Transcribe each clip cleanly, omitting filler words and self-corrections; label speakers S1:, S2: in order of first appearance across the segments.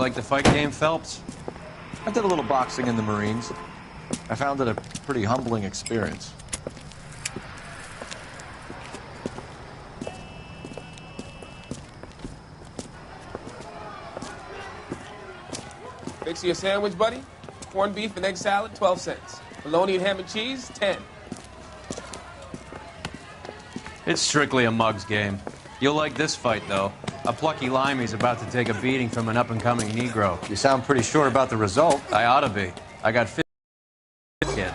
S1: like the fight game, Phelps?
S2: I did a little boxing in the Marines. I found it a pretty humbling experience.
S3: Fix you a sandwich, buddy? Corned beef and egg salad, 12 cents. Bologna and ham and cheese, 10.
S1: It's strictly a mug's game. You'll like this fight, though. A plucky limey's about to take a beating from an up-and-coming Negro.
S2: You sound pretty sure about the result.
S1: I ought to be. I got 50 kid.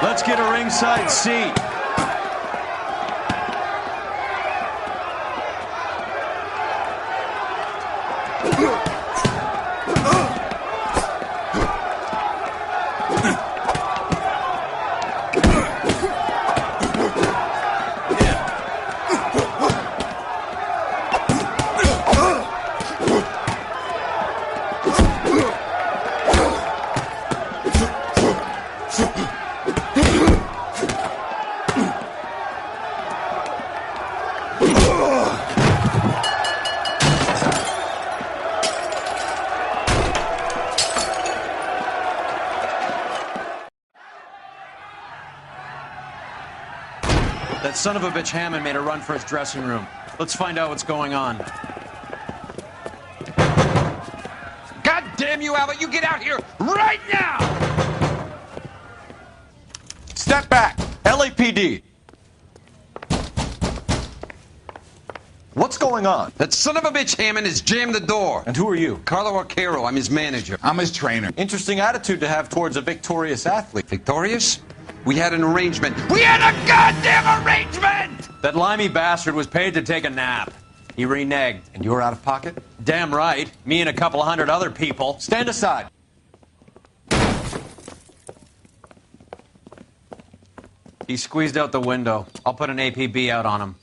S1: Let's get a ringside seat. That son of a bitch Hammond made a run for his dressing room. Let's find out what's going on.
S4: God damn you, Albert! You get out here right now!
S2: Step back! LAPD! What's going on?
S4: That son of a bitch Hammond has jammed the door.
S2: And who are you?
S4: Carlo Arcaro, I'm his manager.
S5: I'm his trainer.
S2: Interesting attitude to have towards a victorious athlete.
S4: Victorious? We had an arrangement. We had a goddamn arrangement!
S1: That limey bastard was paid to take a nap. He reneged.
S2: And you're out of pocket?
S1: Damn right. Me and a couple hundred other people.
S2: Stand aside.
S1: He squeezed out the window. I'll put an APB out on him.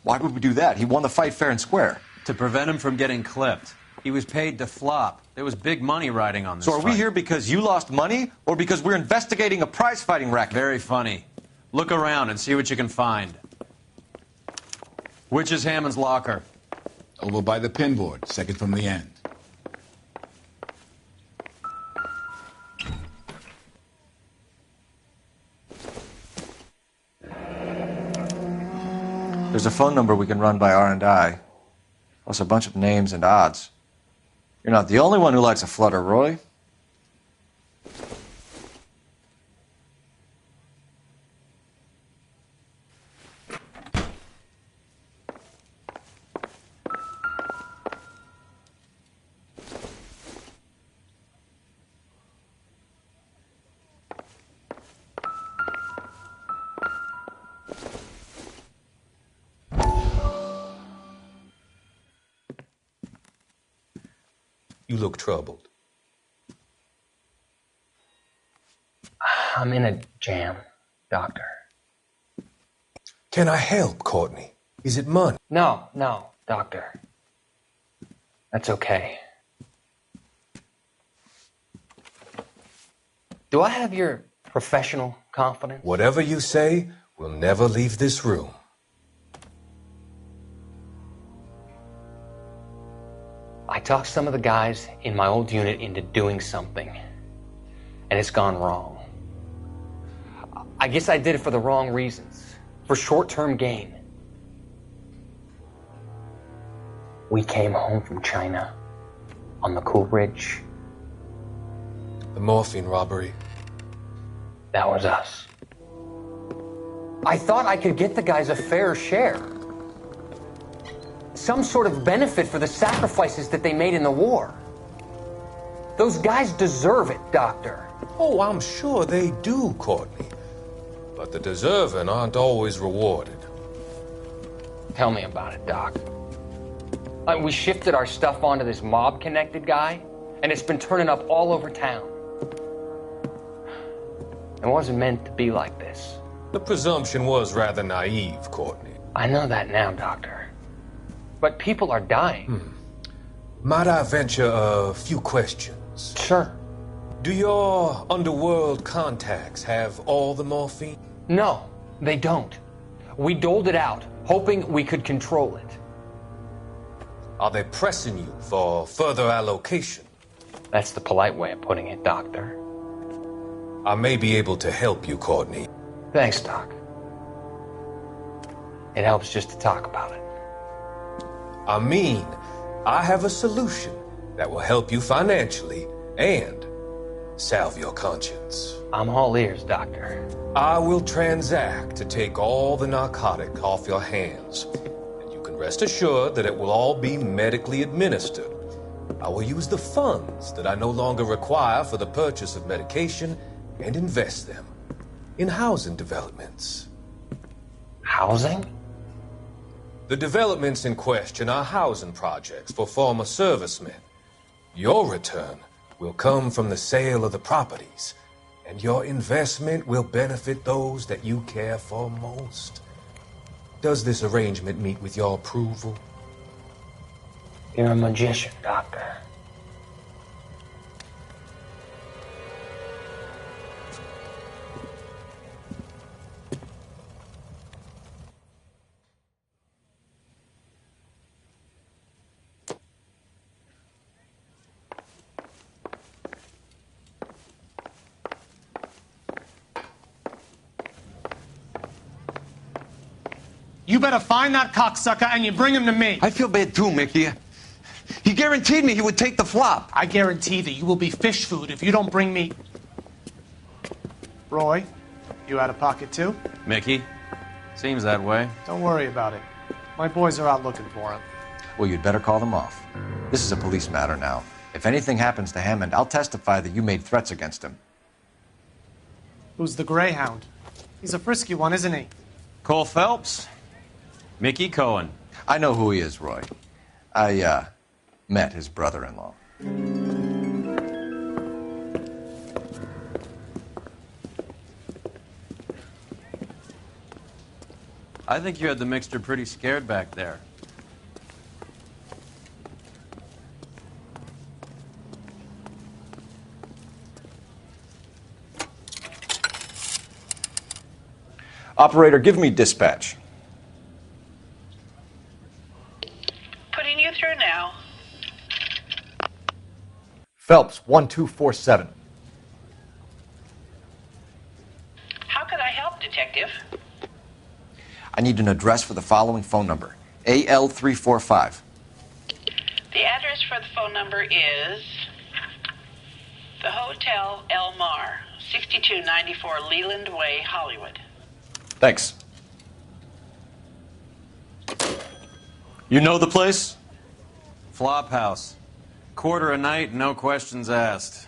S2: Why would we do that? He won the fight fair and square.
S1: To prevent him from getting clipped. He was paid to flop. There was big money riding on this
S2: So are we
S1: fight.
S2: here because you lost money or because we're investigating a prize-fighting racket?
S1: Very funny. Look around and see what you can find. Which is Hammond's locker?
S5: Over by the pinboard, second from the end.
S2: There's a phone number we can run by R&I, plus a bunch of names and odds. You're not the only one who likes a flutter, Roy.
S6: You look troubled.
S7: I'm in a jam, Doctor.
S6: Can I help, Courtney? Is it money?
S7: No, Doctor. That's okay. Do I have your professional confidence?
S6: Whatever you say, we'll never leave this room.
S7: I talked some of the guys in my old unit into doing something, and it's gone wrong. I guess I did it for the wrong reasons, for short-term gain. We came home from China on the Cool Ridge.
S6: The morphine robbery.
S7: That was us. I thought I could get the guys a fair share. Some sort of benefit for the sacrifices that they made in the war. Those guys deserve it, Doctor.
S6: Oh, I'm sure they do, Courtney. But the deserving aren't always rewarded.
S7: Tell me about it, Doc. We shifted our stuff onto this mob-connected guy, and it's been turning up all over town. It wasn't meant to be like this.
S6: The presumption was rather naive, Courtney.
S7: I know that now, Doctor. But people are dying.
S6: Might I venture a few questions?
S7: Sure.
S6: Do your underworld contacts have all the morphine?
S7: No, they don't. We doled it out, hoping we could control it.
S6: Are they pressing you for further allocation?
S7: That's the polite way of putting it, Doctor.
S6: I may be able to help you, Courtney.
S7: Thanks, Doc. It helps just to talk about it.
S6: I mean, I have a solution that will help you financially and salve your conscience.
S7: I'm all ears, Doctor.
S6: I will transact to take all the narcotic off your hands, and you can rest assured that it will all be medically administered. I will use the funds that I no longer require for the purchase of medication and invest them in housing developments.
S7: Housing?
S6: The developments in question are housing projects for former servicemen. Your return will come from the sale of the properties, and your investment will benefit those that you care for most. Does this arrangement meet with your approval?
S7: You're a magician, Doctor.
S8: You better find that cocksucker and you bring him to me.
S4: I feel bad too, Mickey. He guaranteed me he would take the flop.
S8: I guarantee that you will be fish food if you don't bring me... Roy, you out of pocket too?
S1: Mickey? Seems that way.
S8: Don't worry about it. My boys are out looking for him.
S2: Well, you'd better call them off. This is a police matter now. If anything happens to Hammond, I'll testify that you made threats against him.
S8: Who's the Greyhound? He's a frisky one, isn't he?
S1: Cole Phelps? Mickey Cohen.
S2: I know who he is, Roy. I, met his brother-in-law.
S1: I think you had the mixture pretty scared back there.
S2: Operator, give me dispatch.
S9: Putting you through now.
S2: Phelps, 1247.
S9: How could I help, Detective?
S2: I need an address for the following phone number. AL345.
S9: The address for the phone number is the Hotel L.A Noire, 6294 Leland Way, Hollywood.
S2: Thanks. You know the place?
S1: Flop house. Quarter a night, no questions asked.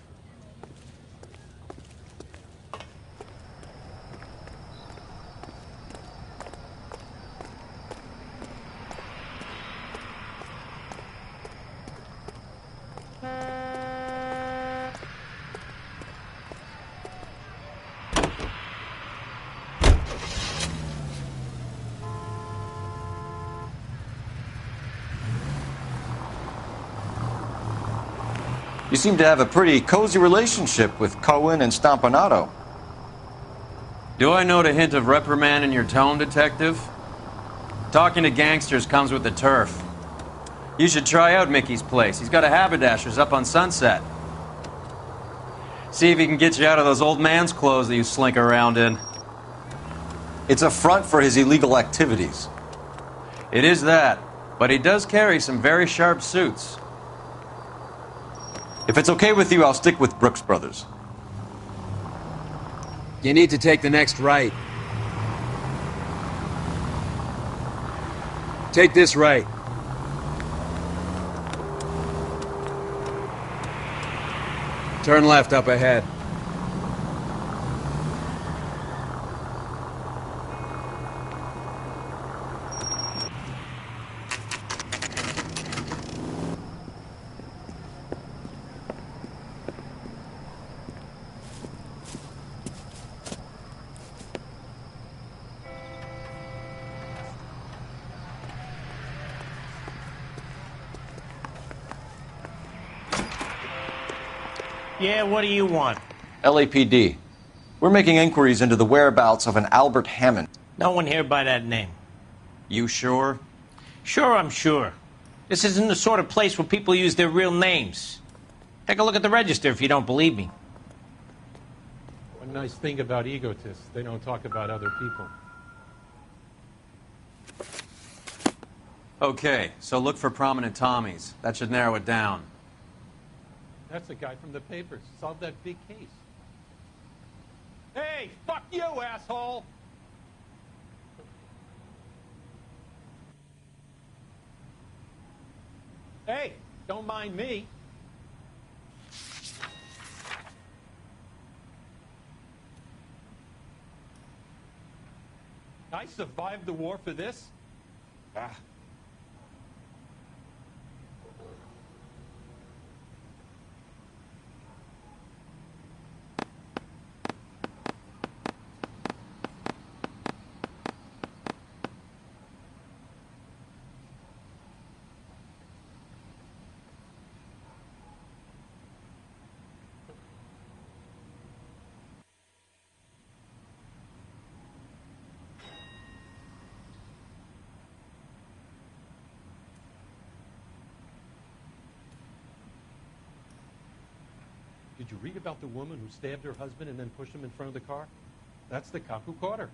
S2: You seem to have a pretty cozy relationship with Cohen and Stompanato.
S1: Do I note a hint of reprimand in your tone, Detective? Talking to gangsters comes with the turf. You should try out Mickey's place. He's got a haberdasher's up on Sunset. See if he can get you out of those old man's clothes that you slink around in.
S2: It's a front for his illegal activities.
S1: It is that, but he does carry some very sharp suits.
S2: If it's okay with you, I'll stick with Brooks Brothers.
S10: You need to take the next right. Take this right. Turn left up ahead.
S8: Yeah, what do you want?
S2: LAPD. We're making inquiries into the whereabouts of an Albert Hammond.
S11: No one here by that name.
S1: You sure?
S11: Sure, I'm sure. This isn't the sort of place where people use their real names. Take a look at the register if you don't believe me.
S12: One nice thing about egotists, they don't talk about other people.
S1: Okay, so look for prominent Tommies. That should narrow it down.
S12: That's the guy from the papers. Solved that big case. Hey, fuck you, asshole! Hey, don't mind me. I survived the war for this? Ah. Did you read about the woman who stabbed her husband and then pushed him in front of the car? That's the cop who caught her.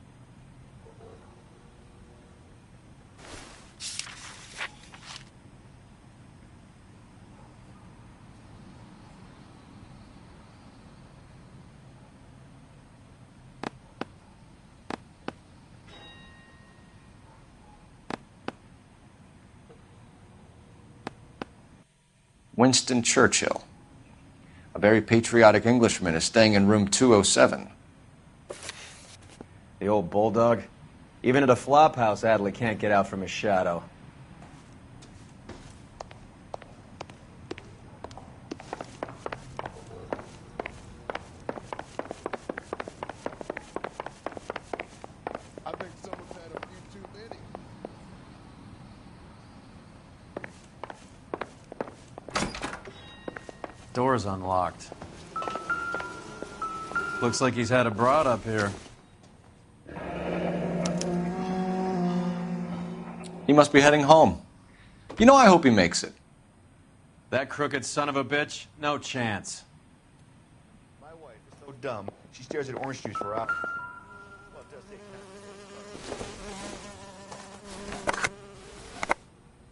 S2: Winston Churchill. A very patriotic Englishman is staying in room 207.
S1: The old bulldog. Even at a flop house, Adley can't get out from his shadow.
S13: I think someone's had a few too many.
S1: Door's unlocked. Looks like he's had a broad up here.
S2: He must be heading home. You know, I hope he makes it.
S1: That crooked son of a bitch? No chance.
S14: My wife is so dumb, she stares at orange juice for hours. Well, it does take time.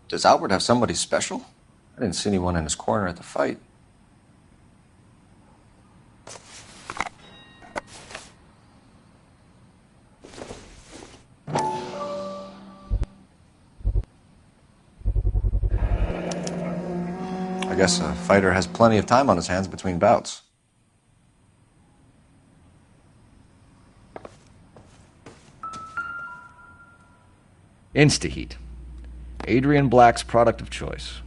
S2: Does Albert have somebody special? I didn't see anyone in his corner at the fight. I guess a fighter has plenty of time on his hands between bouts.
S15: Instaheat. Adrian Black's product of choice.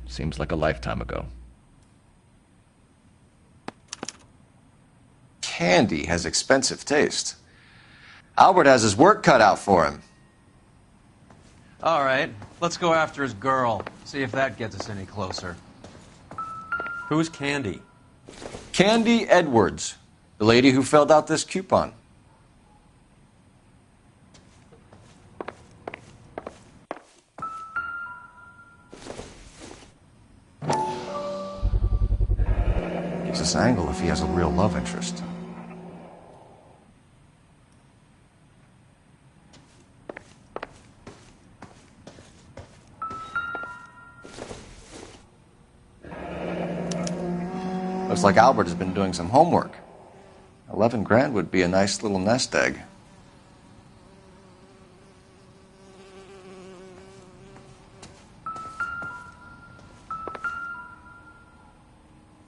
S15: Seems like a lifetime ago.
S2: Candy has expensive taste. Albert has his work cut out for him.
S1: All right, let's go after his girl. See if that gets us any closer. Who's Candy?
S2: Candy Edwards, the lady who filled out this coupon. Gives us an angle if he has a real love interest. Looks like Albert has been doing some homework. 11 grand would be a nice little nest egg.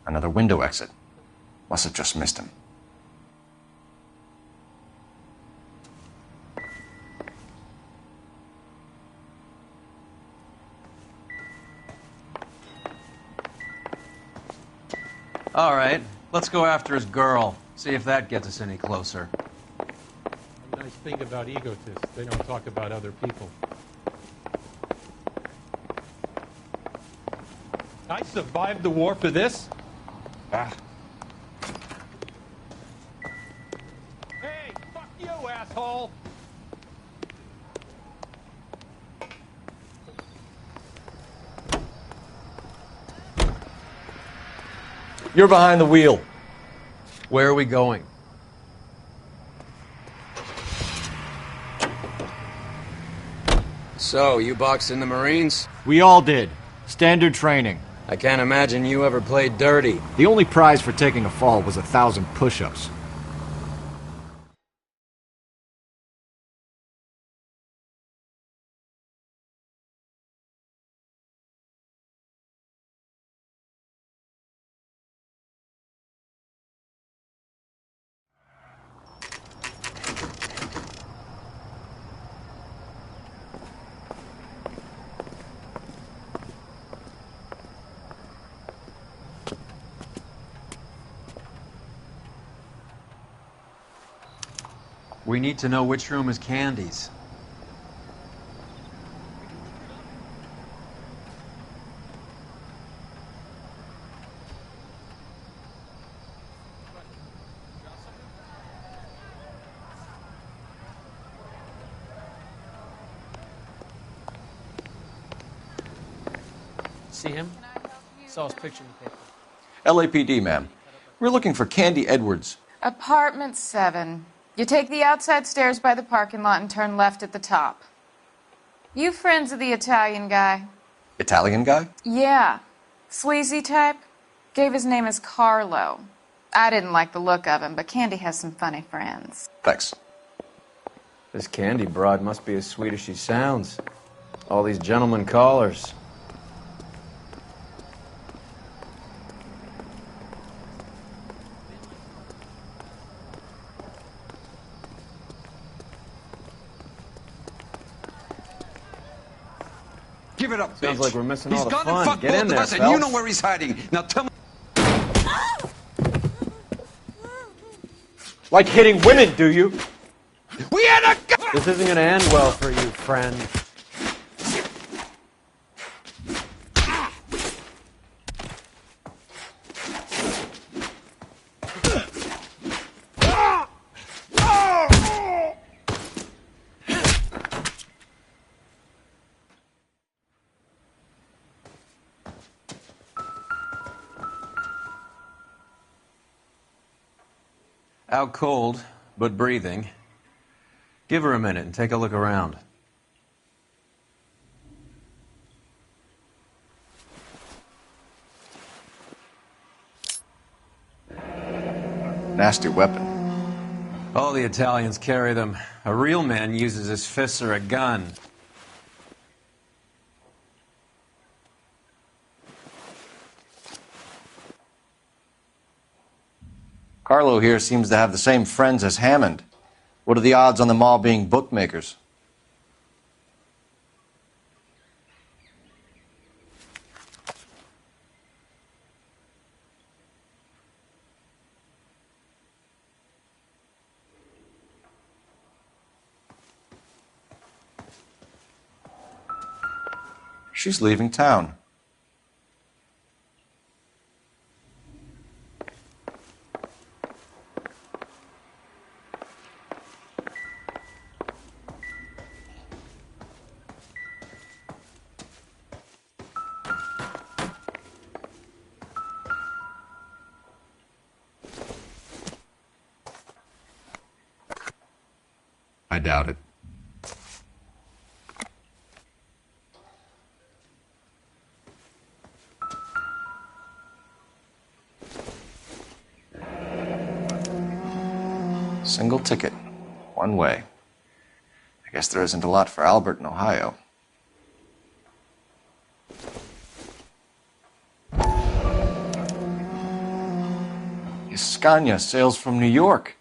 S2: Another window exit. Must have just missed him.
S1: All right, let's go after his girl. See if that gets us any closer.
S12: A nice thing about egotists, they don't talk about other people. I survived the war for this? Ah. Hey, fuck you, asshole!
S2: You're behind the wheel.
S10: Where are we going? So, you boxed in the Marines?
S15: We all did. Standard training.
S10: I can't imagine you ever played dirty.
S15: The only prize for taking a fall was 1,000 push-ups.
S1: We need to know which room is Candy's.
S3: See him? Saw his picture in the paper.
S2: LAPD, ma'am. We're looking for Candy Edwards.
S16: Apartment 7. You take the outside stairs by the parking lot and turn left at the top. You friends of the Italian guy?
S2: Italian guy?
S16: Yeah. Sleazy type? Gave his name as Carlo. I didn't like the look of him, but Candy has some funny friends.
S2: Thanks.
S1: This Candy broad must be as sweet as she sounds. All these gentlemen callers.
S4: Give it up,
S1: Sounds
S4: bitch.
S1: like we're missing
S4: He's
S1: all the
S4: gone
S1: fun.
S4: and fucked
S1: Get
S4: both
S1: in
S4: of
S1: there,
S4: us, and you
S1: Phelps.
S4: know where he's hiding. Now tell me.
S10: Like hitting women, do you?
S4: We had a
S1: This isn't gonna end well for you, friend. Out cold, but breathing. Give her a minute and take a look around.
S2: Nasty weapon.
S1: All the Italians carry them. A real man uses his fists or a gun.
S2: Carlo here seems to have the same friends as Hammond. What are the odds on them all being bookmakers? She's leaving town. I doubt it. Single ticket. One way. I guess there isn't a lot for Albert in Ohio. Scania sails from New York.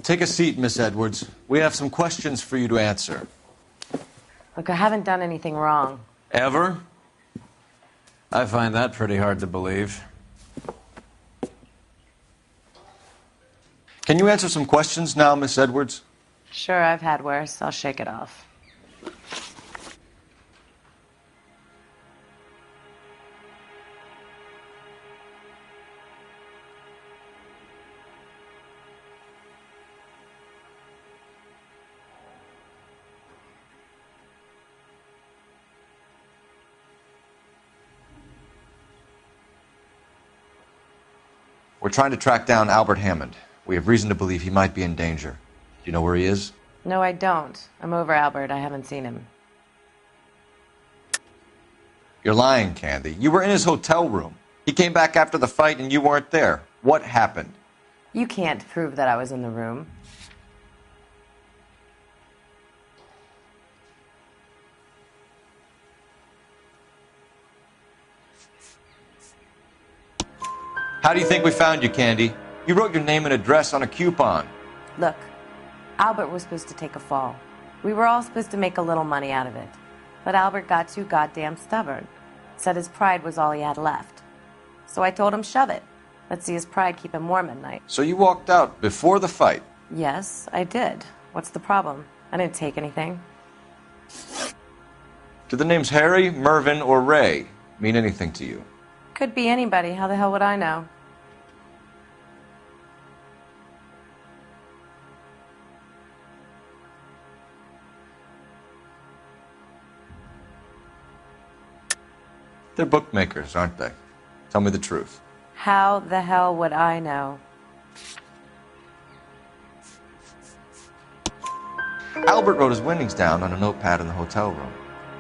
S2: Take a seat, Miss Edwards. We have some questions for you to answer.
S17: Look, I haven't done anything wrong.
S1: Ever? I find that pretty hard to believe.
S2: Can you answer some questions now, Miss Edwards?
S17: Sure, I've had worse. I'll shake it off.
S2: We're trying to track down Albert Hammond. We have reason to believe he might be in danger. Do you know where he is?
S17: No, I don't. I'm over Albert. I haven't seen him.
S2: You're lying, Candy. You were in his hotel room. He came back after the fight and you weren't there. What happened?
S17: You can't prove that I was in the room.
S2: How do you think we found you, Candy? You wrote your name and address on a coupon.
S17: Look, Albert was supposed to take a fall. We were all supposed to make a little money out of it. But Albert got too goddamn stubborn. Said his pride was all he had left. So I told him, shove it. Let's see his pride keep him warm at night.
S2: So you walked out before the fight?
S17: Yes, I did. What's the problem? I didn't take anything.
S2: Do the names Harry, Mervyn, or Ray mean anything to you?
S17: Could be anybody. How the hell would I know?
S2: They're bookmakers, aren't they? Tell me the truth.
S17: How the hell would I know?
S2: Albert wrote his winnings down on a notepad in the hotel room.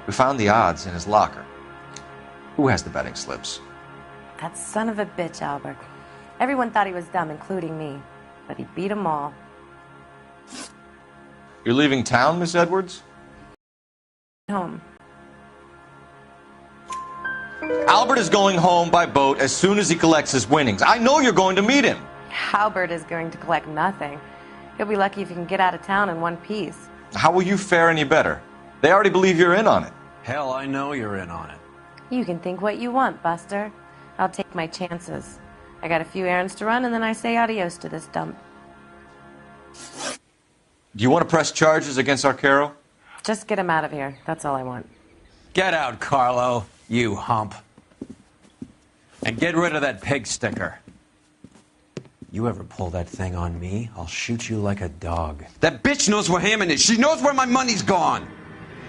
S2: We found the odds in his locker. Who has the betting slips?
S17: That son of a bitch, Albert. Everyone thought he was dumb, including me. But he beat them all.
S2: You're leaving town, Miss Edwards?
S17: Home.
S2: Albert is going home by boat as soon as he collects his winnings. I know you're going to meet him.
S17: Albert is going to collect nothing. He'll be lucky if he can get out of town in one piece.
S2: How will you fare any better? They already believe you're in on it.
S10: Hell, I know you're in on it.
S17: You can think what you want, Buster. I'll take my chances. I got a few errands to run, and then I say adios to this dump.
S2: Do you want to press charges against Arcaro?
S17: Just get him out of here. That's all I want.
S10: Get out, Carlo, you hump. And get rid of that pig sticker. You ever pull that thing on me, I'll shoot you like a dog.
S4: That bitch knows where Hammond is. She knows where my money's gone.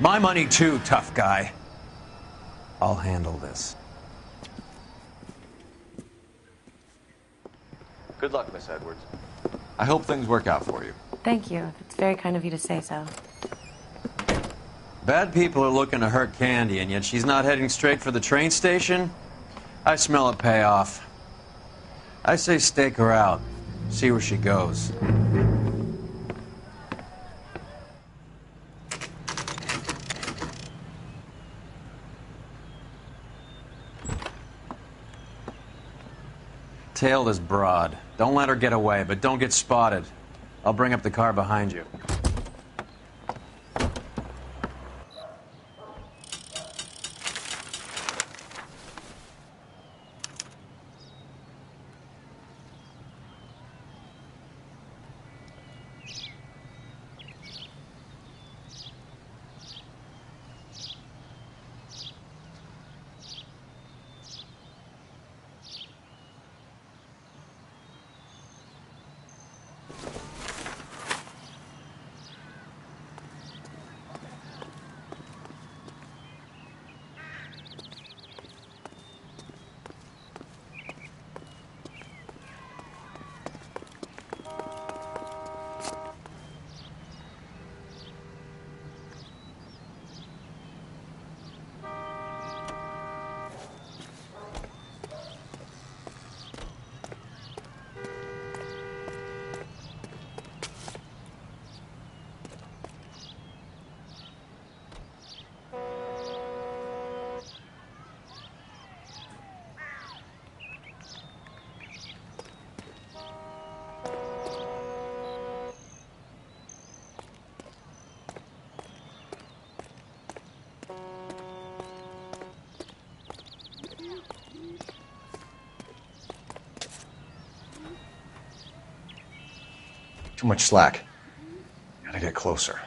S10: My money too, tough guy. I'll handle this.
S2: Good luck, Miss Edwards. I hope things work out for you.
S17: Thank you. It's very kind of you to say so.
S1: Bad people are looking to hurt Candy, and yet she's not heading straight for the train station? I smell a payoff. I say stake her out. See where she goes. Tail this broad. Don't let her get away, but don't get spotted. I'll bring up the car behind you.
S2: Too much slack. Gotta get closer.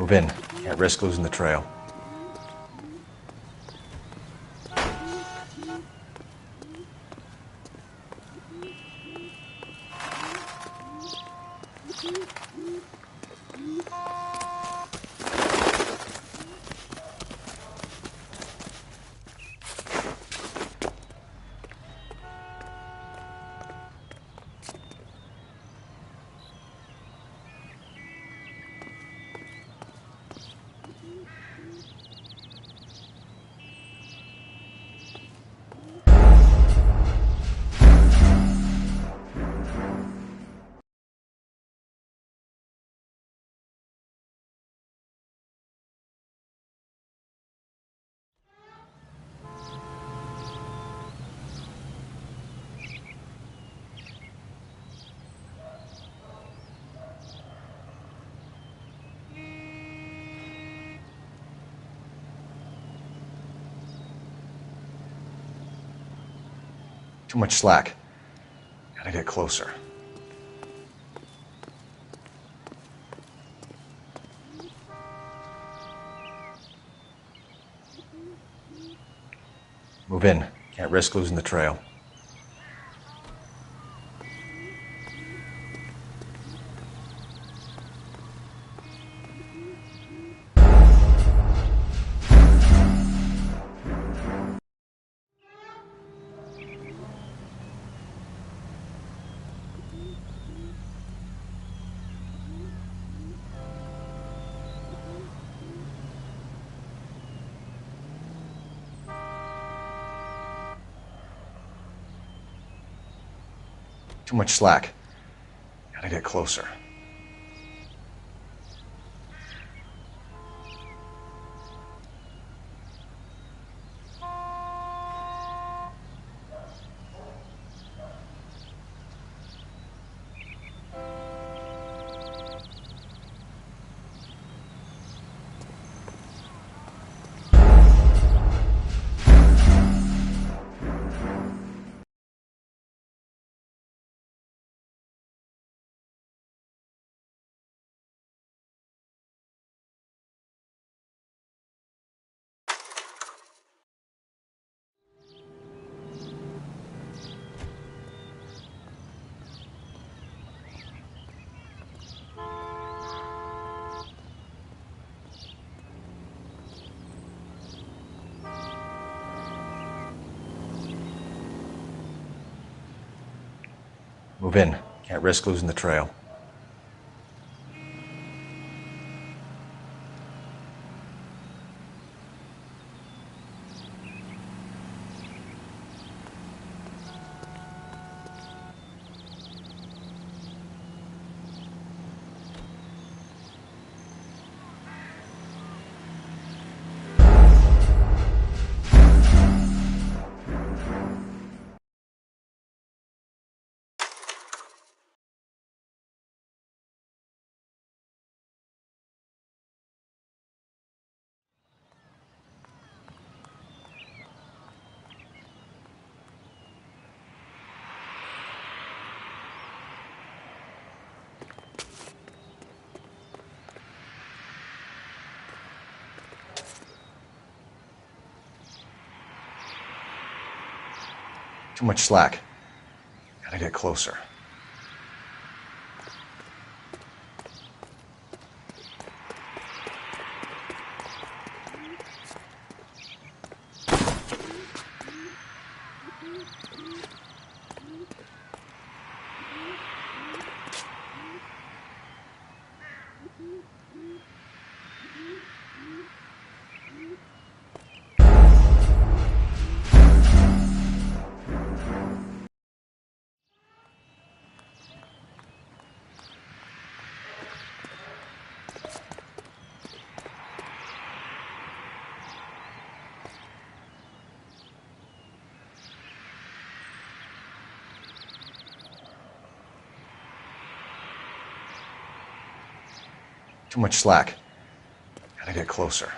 S2: Move in. Can't risk losing the trail. Too much slack. Gotta get closer. Move in. Can't risk losing the trail. Too much slack. Gotta get closer. Move in. Can't risk losing the trail. Too much slack. Gotta get closer. Too much slack. Gotta get closer.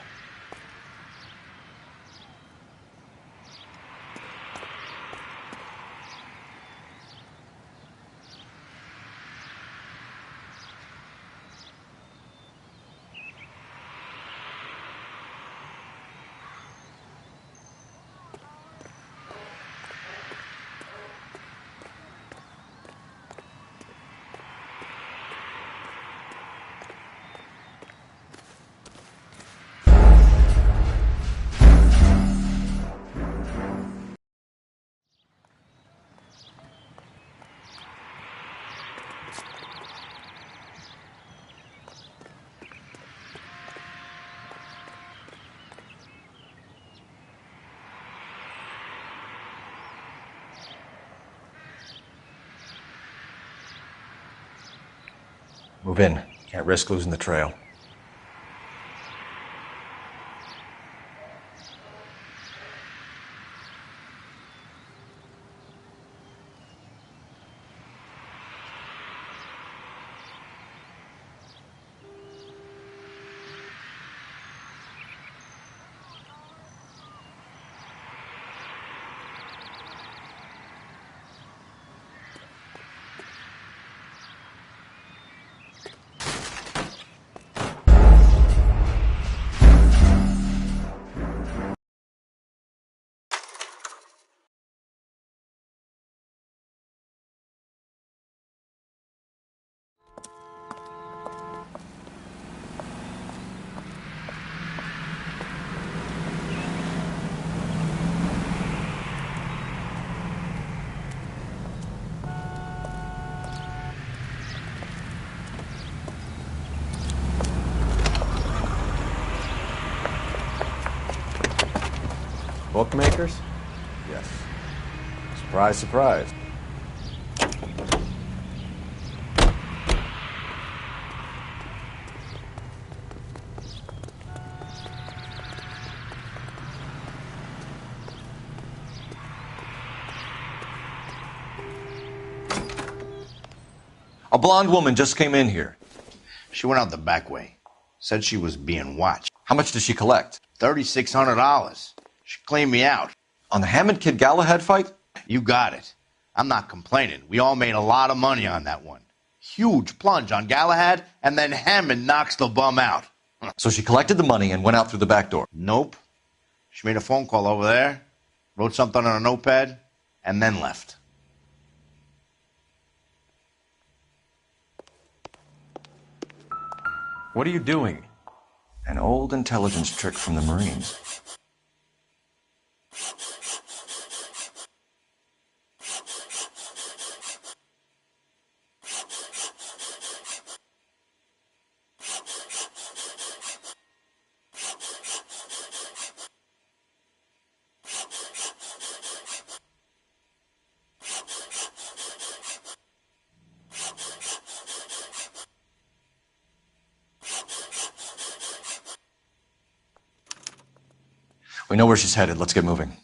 S2: Move in. Can't risk losing the trail.
S1: Bookmakers?
S2: Yes. Surprise, surprise. A blonde woman just came in here.
S14: She went out the back way. Said she was being watched.
S2: How much did she collect?
S14: $3,600. She cleaned me out.
S2: On the Hammond Kid Galahad fight?
S14: You got it. I'm not complaining. We all made a lot of money on that one. Huge plunge on Galahad, and then Hammond knocks the bum out.
S2: So she collected the money and went out through the back door?
S14: Nope. She made a phone call over there, wrote something on a notepad, and then left.
S1: What are you doing?
S2: An old intelligence trick from the Marines. We know where she's headed. Let's get moving.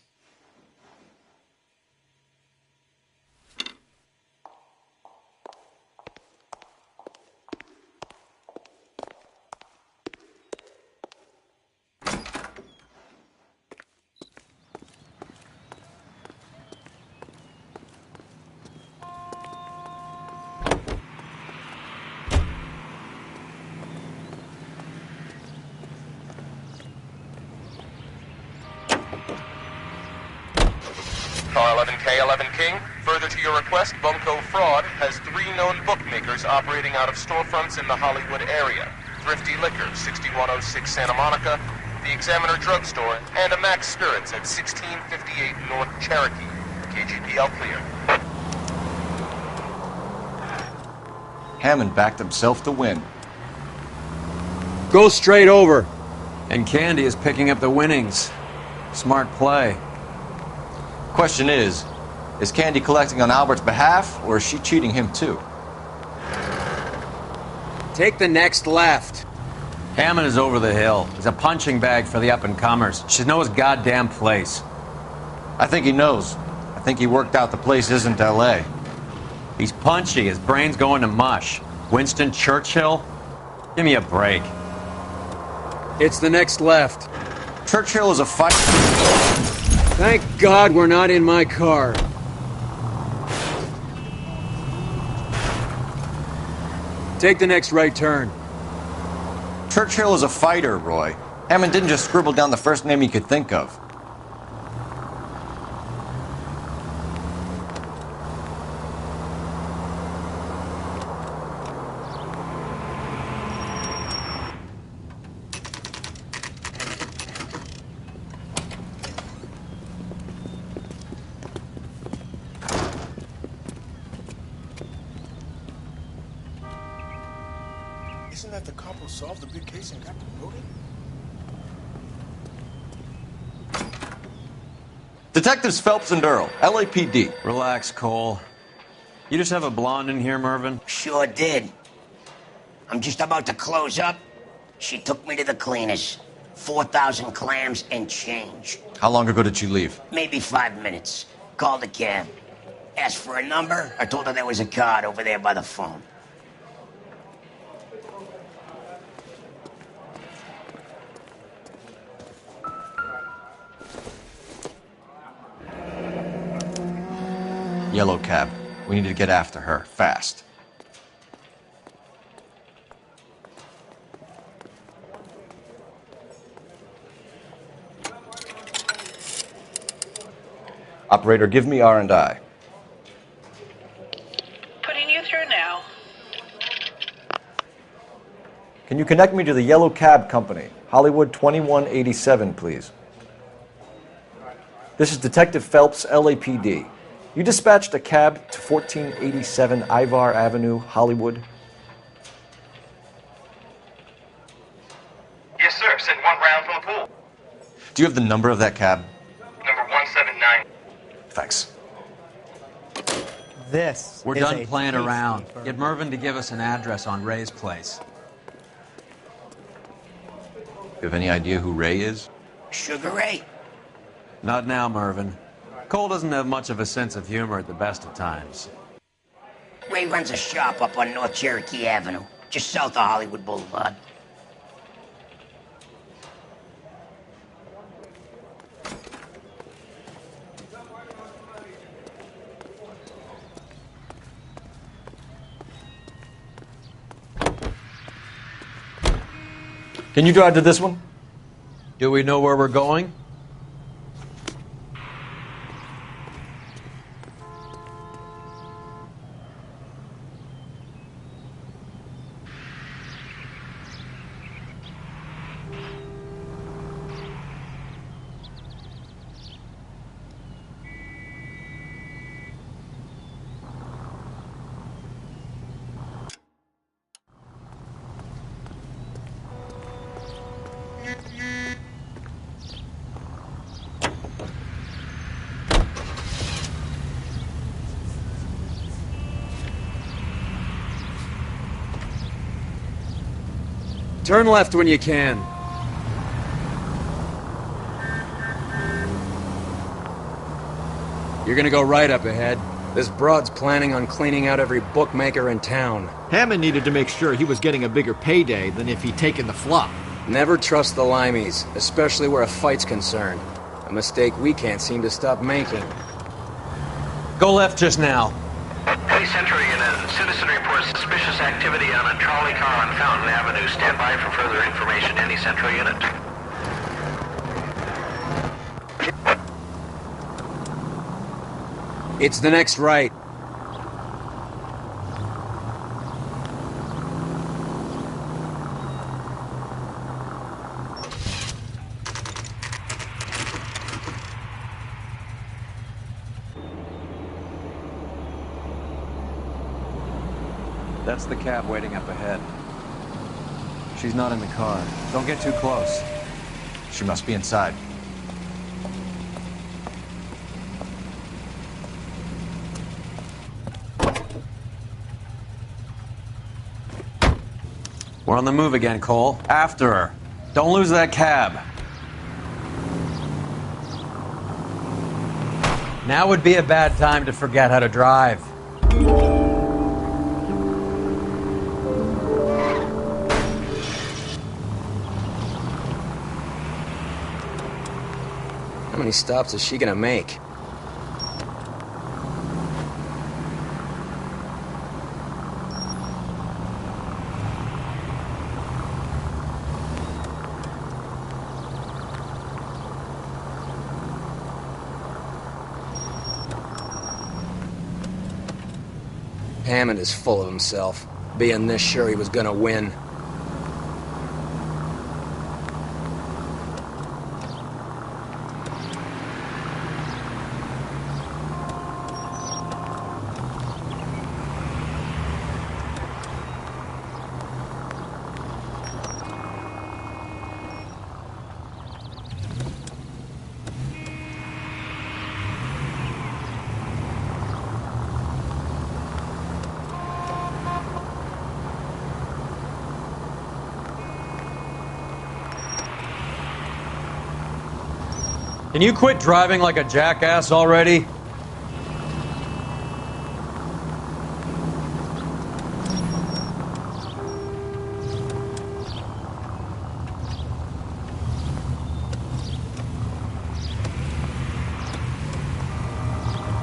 S18: Car 11K, 11 King. Further to your request, Bunko Fraud has 3 known bookmakers operating out of storefronts in the Hollywood area. Thrifty Liquor, 6106 Santa Monica, the Examiner Drugstore, and a Max Spirits at 1658 North Cherokee. KGPL clear.
S2: Hammond backed himself to win.
S1: Go straight over. And Candy is picking up the winnings. Smart play.
S2: Question is Candy collecting on Albert's behalf, or is she cheating him too?
S1: Take the next left. Hammond is over the hill. He's a punching bag for the up-and-comers. Should know his goddamn place.
S2: I think he knows. I think he worked out the place isn't L.A.
S1: He's punchy. His brain's going to mush. Winston Churchill? Give me a break. It's the next left.
S2: Churchill is a fight.
S1: Thank God we're not in my car. Take the next right turn.
S2: Churchill is a fighter, Roy. Hammond didn't just scribble down the first name he could think of.
S13: Isn't that the cop who solved the big case and got promoted?
S2: Detectives Phelps and Earl, LAPD.
S1: Relax, Cole. You just have a blonde in here, Mervyn?
S19: Sure did. I'm just about to close up. She took me to the cleaners. 4,000 clams and change.
S2: How long ago did you leave?
S19: Maybe 5 minutes. Called a cab. Asked for a number. I told her there was a card over there by the phone.
S2: Yellow cab. We need to get after her, fast. Operator, give me R&I.
S9: Putting you through now.
S2: Can you connect me to the Yellow Cab Company, Hollywood 2187, please? This is Detective Phelps, LAPD. You dispatched a cab to 1487 Ivar Avenue, Hollywood?
S18: Yes, sir. Sent one round from the pool.
S2: Do you have the number of that cab?
S18: Number 179.
S2: Thanks.
S8: This
S1: We're
S8: is
S1: done
S8: a
S1: playing
S8: tasty
S1: around.
S8: burger.
S1: Get Mervyn to give us an address on Ray's place.
S2: You have any idea who Ray is?
S19: Sugar Ray?
S1: Not now, Mervyn. Cole doesn't have much of a sense of humor at the best of times.
S19: Ray runs a shop up on North Cherokee Avenue, just south of Hollywood Boulevard.
S2: Can you drive to this one?
S1: Do we know where we're going? Turn left when you can. You're gonna go right up ahead. This broad's planning on cleaning out every bookmaker in town.
S15: Hammond needed to make sure he was getting a bigger payday than if he'd taken the flop.
S1: Never trust the limeys, especially where a fight's concerned. A mistake we can't seem to stop making. Go left just now.
S18: Hey, Central Unit. Citizen reports suspicious activity on a trolley car on Fountain Avenue. Stand by for further information. Any Central Unit?
S1: It's the next right. That's the cab waiting up ahead. She's not in the car. Don't get too close.
S2: She must be inside.
S1: We're on the move again, Cole. After her. Don't lose that cab. Now would be a bad time to forget how to drive. How many stops is she gonna make? Hammond is full of himself, being this sure he was gonna win. Can you quit driving like a jackass already?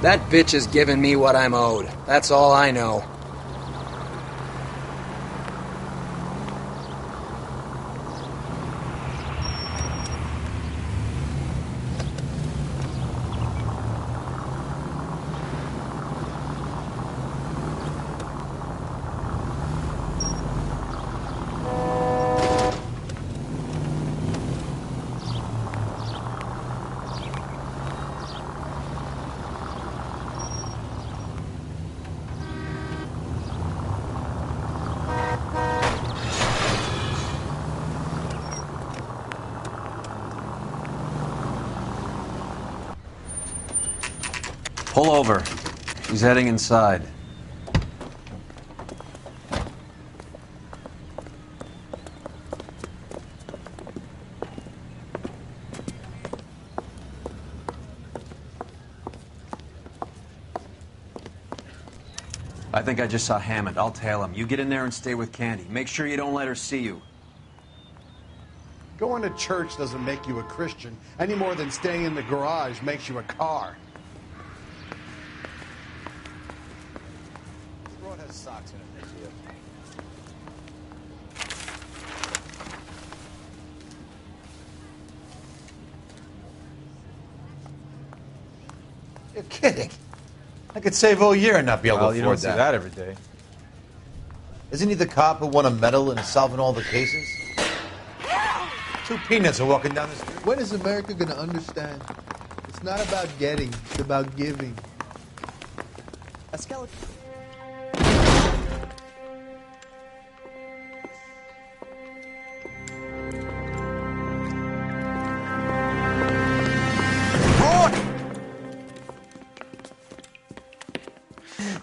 S20: That bitch is giving me what I'm owed. That's all I know.
S1: Pull over. He's heading inside. I think I just saw Hammond. I'll tail him. You get in there and stay with Candy. Make sure you don't let her see you.
S13: Going to church doesn't make you a Christian any more than staying in the garage makes you a car.
S2: This road has socks in it next to it.
S21: You're kidding. I could save all year and not be able to afford
S2: you don't see that every day.
S21: Isn't he the cop who won a medal in solving all the cases? Two peanuts are walking down the street.
S13: When is America going to understand? It's not about getting, it's about giving.
S2: A skeleton.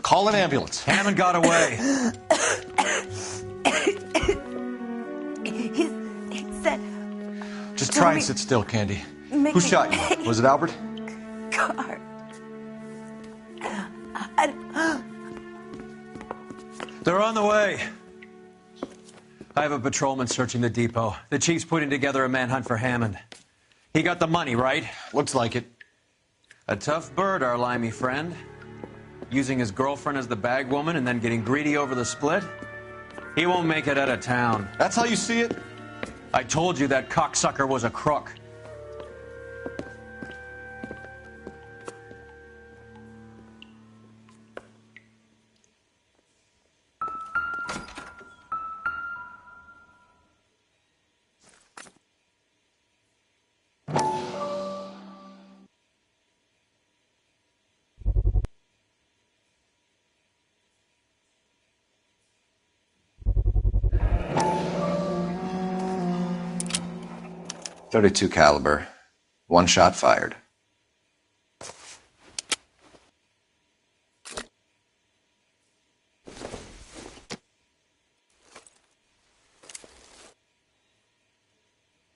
S2: Call an ambulance.
S1: Hammond got away.
S17: He said...
S2: Just try and sit still, Candy.
S17: Make
S2: Who
S17: me-
S2: shot you? Was it Albert?
S17: Car.
S1: They're on the way. I have a patrolman searching the depot. The chief's putting together a manhunt for Hammond. He got the money, right?
S2: Looks like it.
S1: A tough bird, our limey friend. Using his girlfriend as the bag woman and then getting greedy over the split. He won't make it out of town.
S2: That's how you see it?
S1: I told you that cocksucker was a crook.
S2: .32 caliber. One shot fired.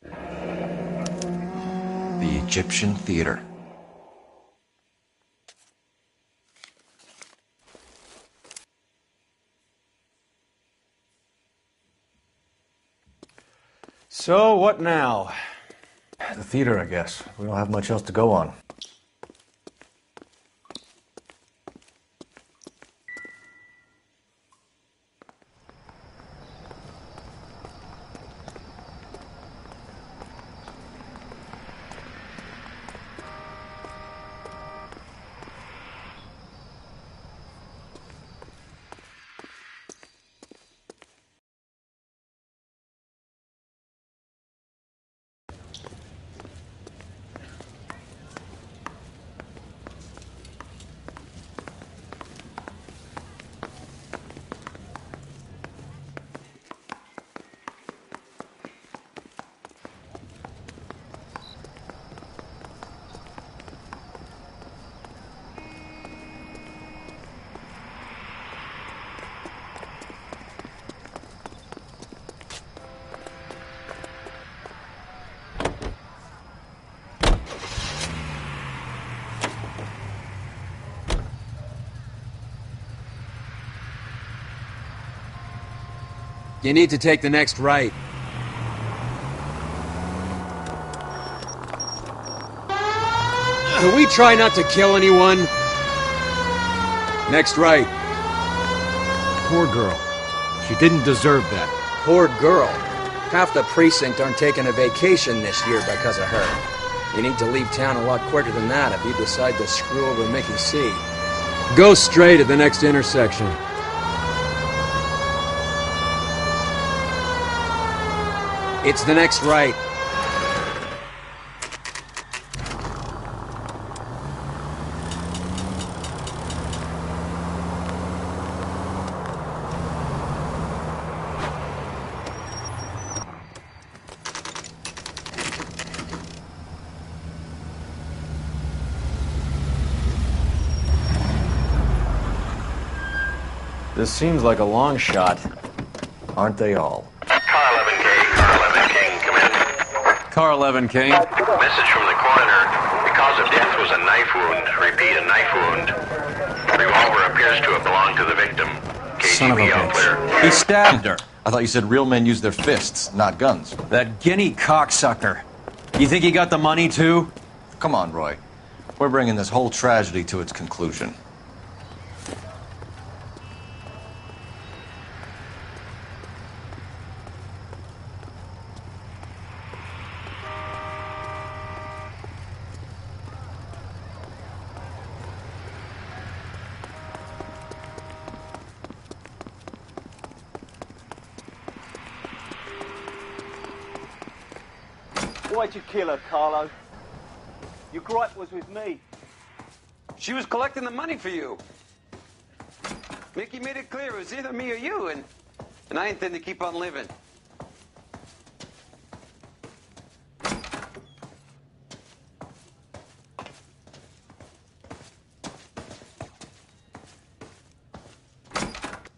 S2: The Egyptian Theater.
S1: So, what now?
S2: The theater, I guess. We don't have much else to go on.
S20: You need to take the next right. We try not to kill anyone. Next right.
S12: Poor girl. She didn't deserve that.
S20: Poor girl. Half the precinct aren't taking a vacation this year because of her. You need to leave town a lot quicker than that if you decide to screw over Mickey C. Go straight at the next intersection. It's the next right.
S2: This seems like a long shot. Aren't they all?
S18: Car 11K, Car 11 King, come in.
S1: Car 11 King.
S18: Message from the coroner. The cause of death was a knife wound. Repeat, a knife wound. The revolver appears to have belonged to the victim.
S1: Son of a
S18: KGB all clear.
S1: bitch. He stabbed her.
S2: I thought you said real men use their fists, not guns.
S1: That guinea cocksucker. You think he got the money too?
S2: Come on, Roy. We're bringing this whole tragedy to its conclusion.
S5: Why'd you kill her, Carlo? Your gripe was with me.
S10: She was collecting the money for you. Mickey made it clear it was either me or you, and I intend to keep on living.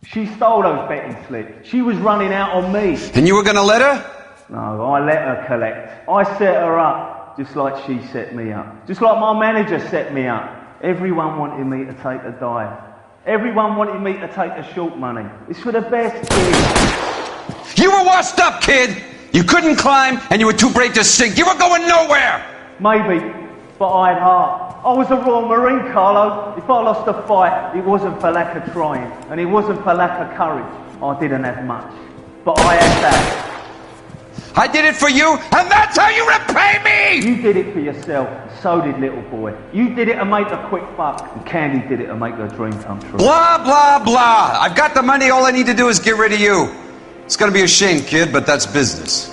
S5: She stole those betting slips. She was running out on me.
S10: And you were gonna let her?
S5: No, I let her collect. I set her up, just like she set me up. Just like my manager set me up. Everyone wanted me to take a dive. Everyone wanted me to take the short money. It's for the best kid.
S10: You were washed up, kid! You couldn't climb, and you were too brave to sink. You were going nowhere!
S5: Maybe, but I had heart. I was a Royal Marine, Carlo. If I lost a fight, it wasn't for lack of trying, and it wasn't for lack of courage. I didn't have much, but I had that.
S10: I did it for you, and that's how you repay me!
S5: You did it for yourself, so did little boy. You did it to make a quick buck, and Candy did it to make her dream come true.
S10: Blah, blah, blah. I've got the money, all I need to do is get rid of you. It's gonna be a shame, kid, but that's business.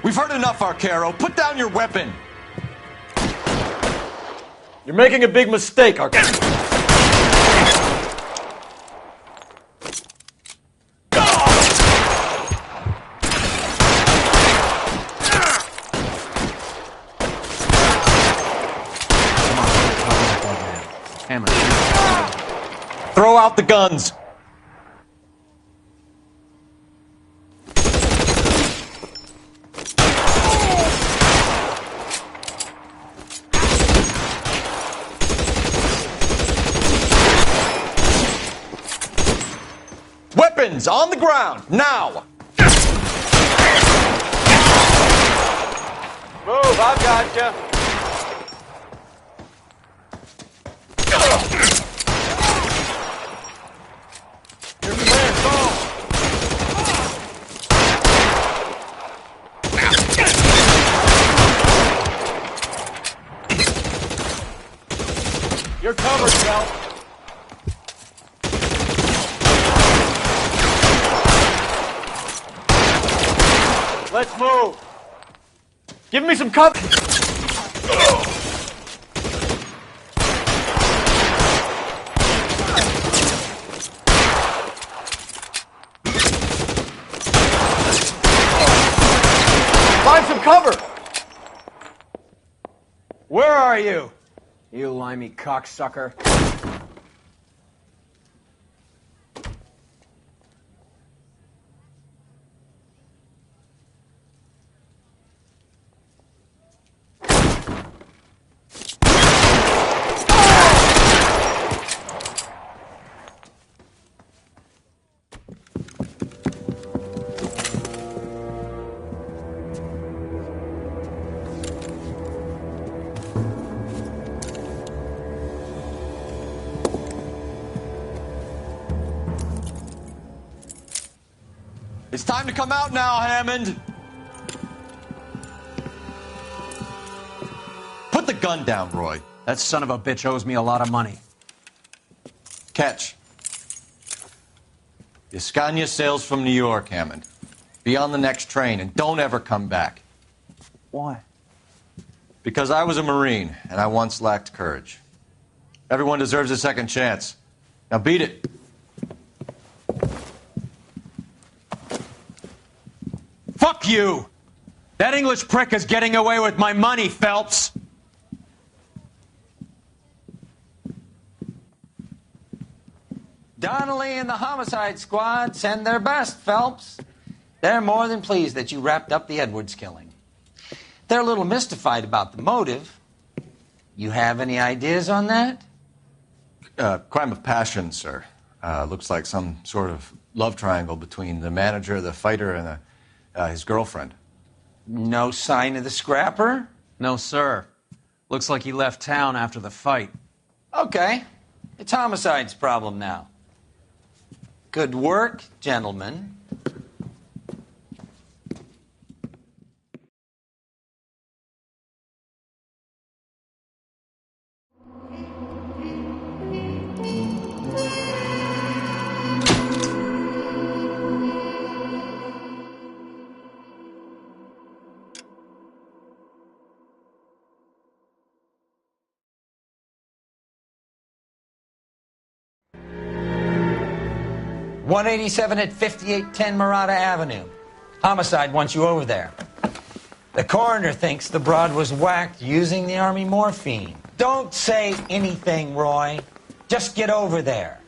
S2: We've heard enough, Arcaro. Put down your weapon.
S22: You're making a big mistake, Arcaro.
S2: Throw out the guns. Weapons on the ground, now!
S22: Move, I've got you. Here's the man, go! You're covered, Kel. Let's move. Give me some cover. Find some cover. Where are you?
S10: You limey cocksucker.
S2: It's time to come out now, Hammond. Put the gun down, Roy.
S1: That son of a bitch owes me a lot of money.
S2: Catch. The Escania sails from New York, Hammond. Be on the next train and don't ever come back.
S5: Why?
S2: Because I was a Marine and I once lacked courage. Everyone deserves a second chance. Now beat it.
S1: Fuck you! That English prick is getting away with my money, Phelps!
S11: Donnelly and the homicide squad send their best, Phelps. They're more than pleased that you wrapped up the Edwards killing. They're a little mystified about the motive. You have any ideas on that?
S2: Crime of passion, sir. Looks like some sort of love triangle between the manager, the fighter, and his girlfriend.
S11: No sign of the scrapper?
S1: No, sir. Looks like he left town after the fight.
S11: Okay. It's homicide's problem now. Good work, gentlemen. .187 at 5810 Murata Avenue. Homicide wants you over there. The coroner thinks the broad was whacked using the Army morphine. Don't say anything, Roy. Just get over there.